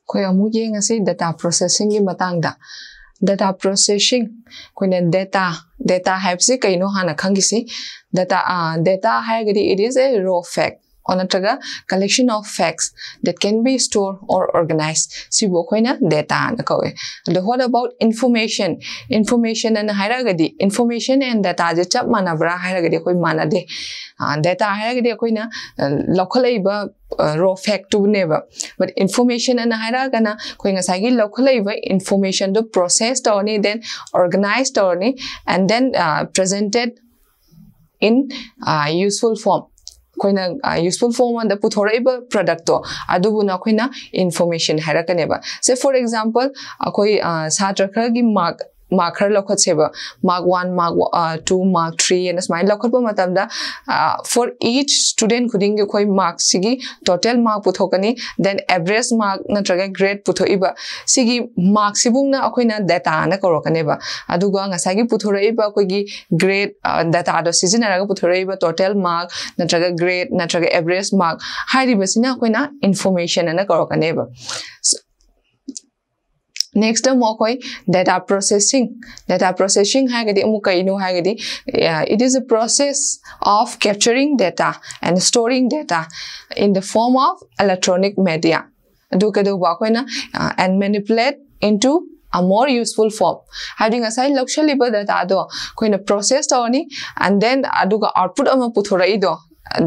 khoi amu yeng ase data processing gi matang da data processing koina data have se kaino hana khangisi data hagadi it is a raw fact on a collection of facts that can be stored or organized sibo koina data na kawe and what about information and hairagadi information and data je chap manabra hairagadi koi manade data hairagadi koina lokhalaiba raw fact to never but information and hairagana koi ngasagi lokhalaiba information to processed or then organized or and then presented in useful form koina useful form and the puthoraiba product to adubuna koina information harakaneba say for example akoi satra khagi mark lokhacheba mark 1 mark 2 mark 3 and smile lokhatba matamda for each student khuding koi mark sigi total mark puthokani then average mark natraga grade puthoiba sigi mark sibungna akoina data na korokaneba aduga ngasagi puthoraiba koigi grade data do seasonaraga puthoraiba total mark natraga grade natraga average mark hairiba sina akoina information na korokaneba next mo koi data processing hagadi amu kaino hagadi it is a process of capturing data and storing data in the form of electronic media do kado ba koina and manipulate into a more useful form having a side luxury data do koina processed oni and then aduga output ama puthora ido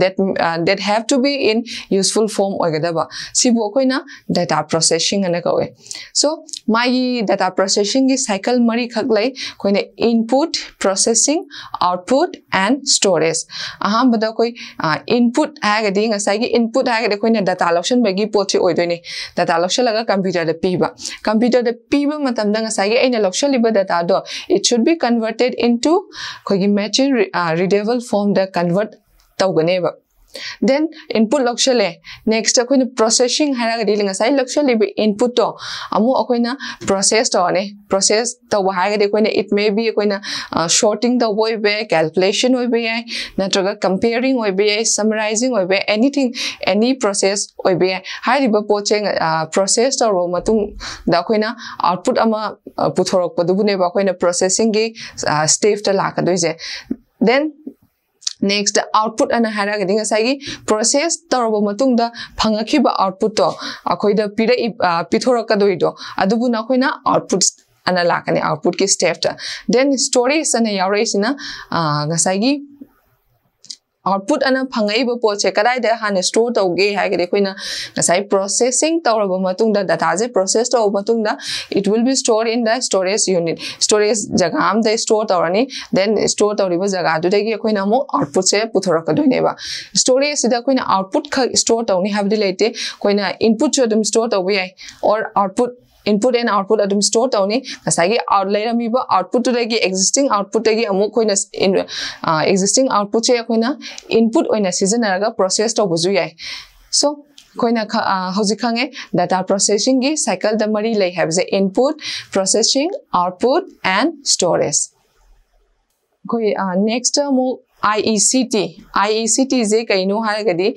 that have to be in useful form oigadaba sibo koina data processing ana kawe so my data processing is cycle mari khaklai koina input processing output and storage aham bada koi input agadi ngasai gi input agadi koina data location bagi pochi oidoi ni data location laga computer da piba matam da ngasai gi aina location liba data do it should be converted into koi gi machine readable form da convert tauganeba then input lokshale next akoina processing haragadi lingasai lokshale be input to amu akoina process to ne process to haragadi akoina it may be akoina sorting the way be calculation way be natraga comparing way be summarizing way be anything any process way be hariba pocheng process to ro matung da akoina output ama puthorok padubune ba akoina processing gi step ta lakadoise then next output ana haragadi ngasai process toroba matungda phangakhiba output to akoida pira pithorakadoi adubu na koina output ana lakani output ki step ta then storage ana yauraisina ngasai output ana phangai ba poche kadai da han store tauge hagade koina ngasai processing tawraba matungda data je process to matungda it will be stored in the storage unit storage jaga am da store tawrani then store tawriba jaga du dagi koina mo output se puthorakadoi neba storage sida koina output kha store tawni habdi lete koina input cho dum store tawi ai or output input and output adum store tawni kasagi outlayer mi ba output to dagi existing output dagi amu koina existing output che koina input oina seasonaraga process to buju yai so koina hojikhange data processing gi cycle da mari lai have the input processing output and storage koi next mo IECT is a kaino haragadi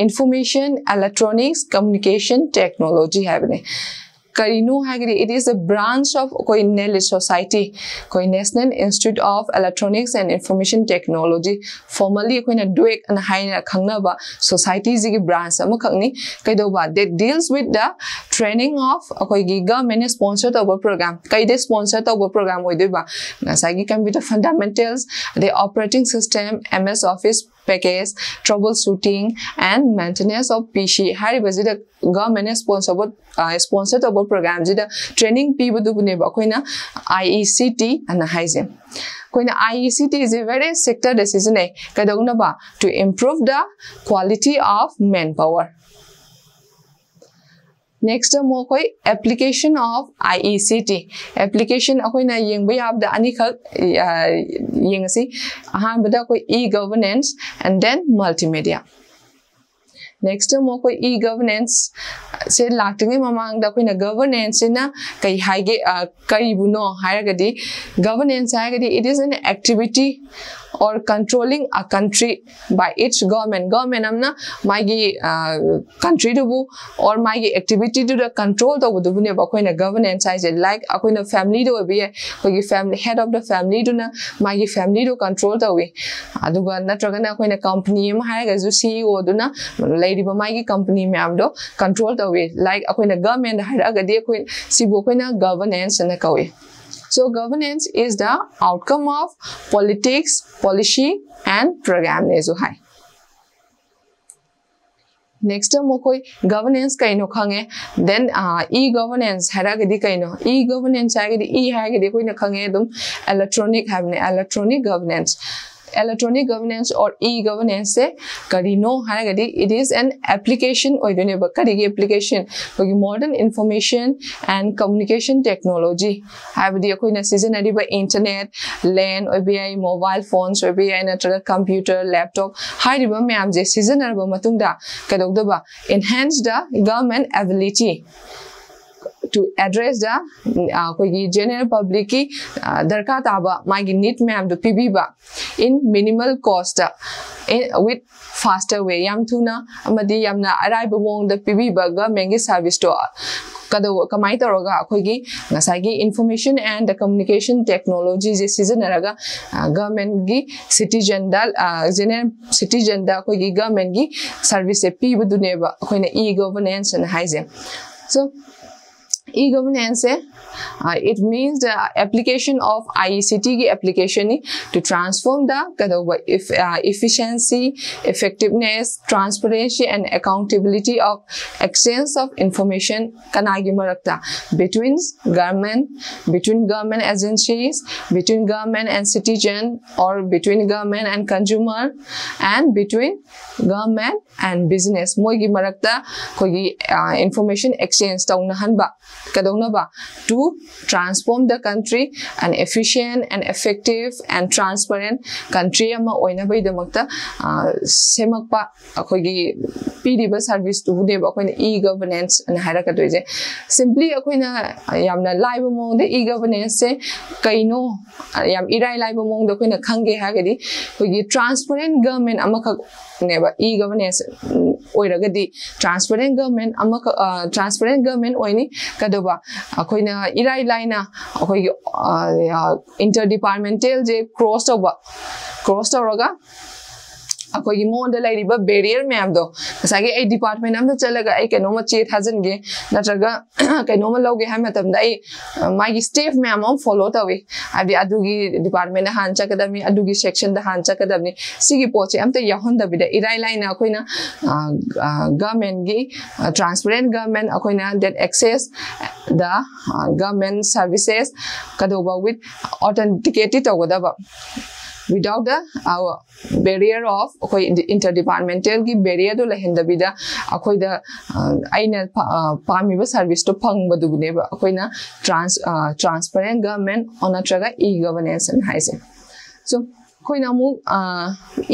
information electronics communication technology have Karino hagri it is a branch of koi NEL society koi National Institute of Electronics and Information Technology formally koi na duek and haina khangna ba society zigi branch am khangni kaido ba that deals with the training of koi government sponsored of program kaide sponsored of program oi ba ngasagi computer fundamentals the operating system MS Office package troubleshooting and maintenance of PC haribazida government sponsored of program jida training pibudu ne ba koina IECT ana haise koina IECT is a very sector decision kadogna ba to improve the quality of manpower. Next mo koi application of IECT application akoina yengba yabda ani khak yengasi ahan bada koi e-governance and then multimedia. Next mo koi e-governance se laktingi mamang da koina governance na kai haige karibuno hairagadi governance hairagadi it is an activity or controlling a country by its government. Government amna magi country dubu or magi activity to the control the dubu ne ba koina governance size like akoina family do be kogi family head of the family do na magi family do control the we aduga natraga na koina company ma haiga ju CEO do na lady ba magi company ma'am do control the way like akoina government haiga de koin sibu koina governance na kawe. So governance is the outcome of politics, policy and program ne jo hai. Next time mokoi governance kaino khange then e-governance haragadi kaino e-governance agadi e hagadi koina khange dum electronic havne electronic governance. Electronic governance or e-governance se karino haragadi it is an application or karigi application for modern information and communication technology habdi akoina seasonary by internet LAN or bi mobile phones or bi na computer laptop hariba ma'am je seasonary ba matungda kadogda ba enhance the government ability to address the general public ki darka taba magi need ma'am to pibiba in minimal cost with faster way yam thuna amadi yamna arrive mong the pibiba government service to kado kamai toroga akoigi ngasagi information and the communication technology je seasonaraga government gi citizen dal general citizen da akoigi government gi service pibu duneba akoina e governance and haise. So e-governance it means the application of IECT application to transform the efficiency, effectiveness, transparency and accountability of exchange of information between government agencies, between government and citizen, or between government and consumer, and between government and business. Moigi marakta kogi information exchange to transform the country an efficient and effective and transparent country ama oina bai damakta semakpa akogi pdb service to deba akoina e-governance and harakatoije simply akoina yamna live mong the e-governance se kaino yam irai live mong da akoina khange hagadi kogi transparent government amaka neba e-governance oiragadi transparent government amaka transparent government oini kadoba akoina irai laina akoi interdepartmental je cross over akoi monda laiba barrier ma'am do asage ai department amda chalaga ai kanoma che thajange natraga kanoma loge ha matam dai my staff ma'am follow tawi abi adugi department han chakadami adugi section da han chakadami sigi poche amta yahonda bida irai laina akoina government gi transparent government akoina that access the government services kadoba with authenticated togodaba without the our barrier of interdepartmental ki barrier do lahinda bida akoi da aina pami ba service to phang ba dugune ba akoi na transparent government on a traga e-governance and haise. So koi na mu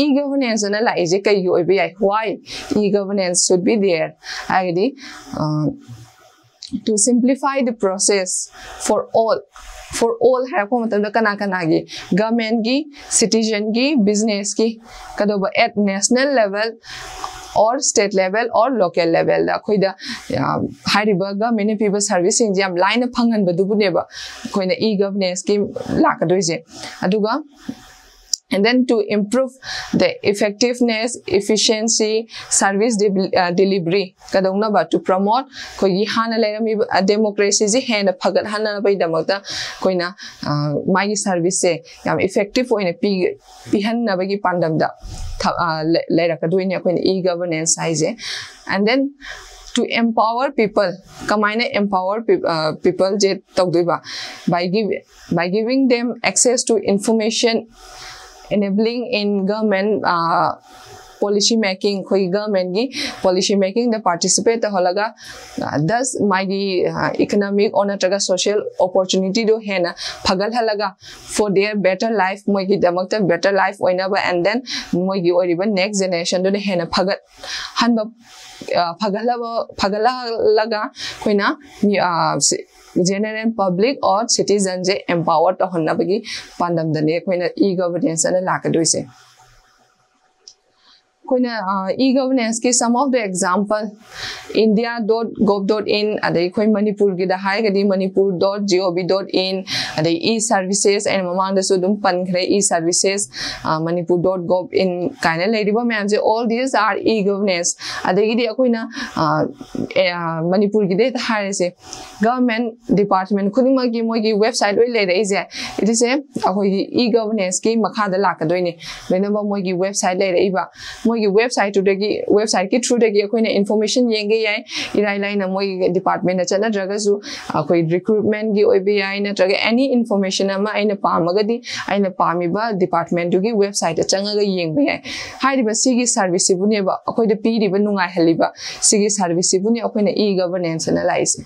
e-governance na la ije kai yo be why e-governance should be there agadi to simplify the process for all hai ko matlab kana kana gi government gi citizen gi business gi kadoba at national level or state level or local level da khoida hariba government people servicing jam line phangan ba dubu ne ba khoina e-governance ki lakadoise aduga. And then to improve the effectiveness, efficiency, service delivery. Kadongna ba to promote koi hana lerami democracy ji hena phagat hana bai damakta koina my service se yam effective oina pi hanna bagi pandam da lera kaduina koina e-governance size. And then to empower people, kamaina empower people je togdiba by giving them access to information, enabling in government policy making khoi government gi policy making the participate holaga thus my economic or natraga social opportunity do hena phagal halaga for their better life moi gi damakta better life oina ba and then moi gi oriba next generation do hena phagat hanba phagala laga koina general public or citizen je empower to honna bagi pandam dane koina e-governance ana lakadoise koina e-governance ke some of the example india.gov.in adai koi manipur gi da hai gadi manipur.gov.in adai e-services and mamang da sudum pankhre e-services manipur.gov.in kaina ladiba ma'am je all these are e-governance adai gi akoina manipur gi de hai se government department khudima gi moi gi website oi le rei je it is a akoi e-governance ki makha da lakadoine lenaba moi gi website le rei ba website to website ki through dagi akoina information yenge yai irai lai na moi department na chana draga su akoi recruitment gi oibe yai na draga any information ama aina pamagadi aina pamiba department gi website changa ga yengbe yai hairiba sigi service bune ba akoi de pi riba nungai haliba sigi service bune akoina e-governance na laise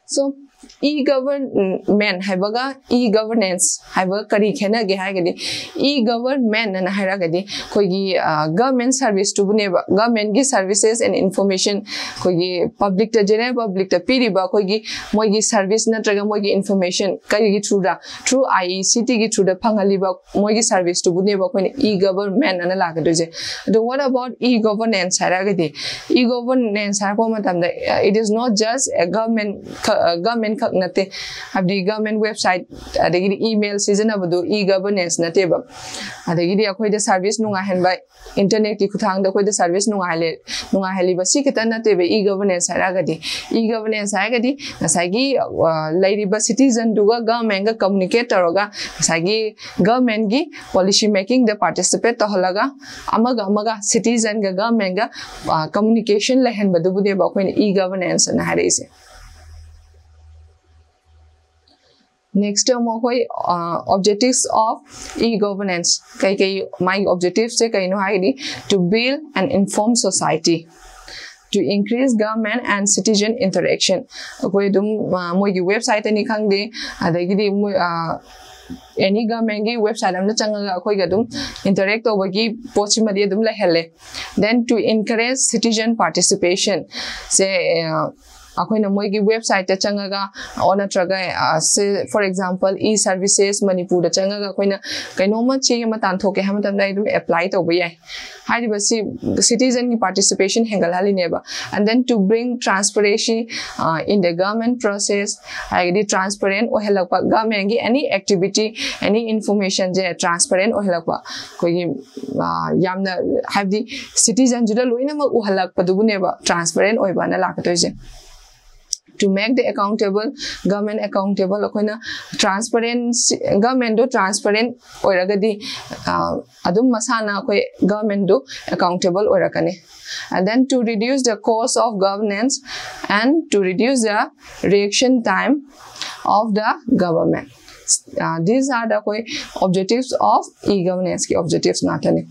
so e-government haibaga e-governance haiba kari khena ge haigadi e-government na hairagadi koigi government service to buneba government gi services and information koigi public ta general public ta piriba koigi moigi service na traga moigi information kari gi through IECT gi through da phangaliba moigi service to buneba koina e-government na lagado je so what about e-governance hairagadi e-governance ha ko matam da it is not just a government nate abdi government website adagi email season abdu e-governance nate ba adagi akoi da service nunga hen by internet ki kuthang da koi da service nunga heli ba sikita nate be e-governance haragadi e-governance haragadi nasagi lairi ba citizen duga government ga communicate taroga nasagi government gi policy making the participate to holaga amaga citizen ga government ga communication la hen badu bude ba koi e-governance na harise next term objectives of e-governance my objectives se kai no haidi to build an informed society to increase government and citizen interaction koi dum moi gi website ani khangde adagi di any government gi website amna changa koi ga dum interact obagi pochimadi dum la hele then to encourage citizen participation say akoina moi gi website ta changa ga ona traga for example e-services manipur da changa ga koina kainoma che ma tan thoke ha matam dai dum apply to ba yai haiba citizen ki participation hengal haline ba and then to bring transparency in the government process haidi transparent o helakpa government gi any activity any information je transparent o helakpa koi yamna haidi citizen juda loina ma u halakpa du ne ba transparent oi ba na lakato je to make the government accountable akoina transparency government do transparent oiragadi adum masana koi government do accountable oirakane and then to reduce the cost of governance and to reduce the reaction time of the government these are the koi objectives of e-governance ki objectives natane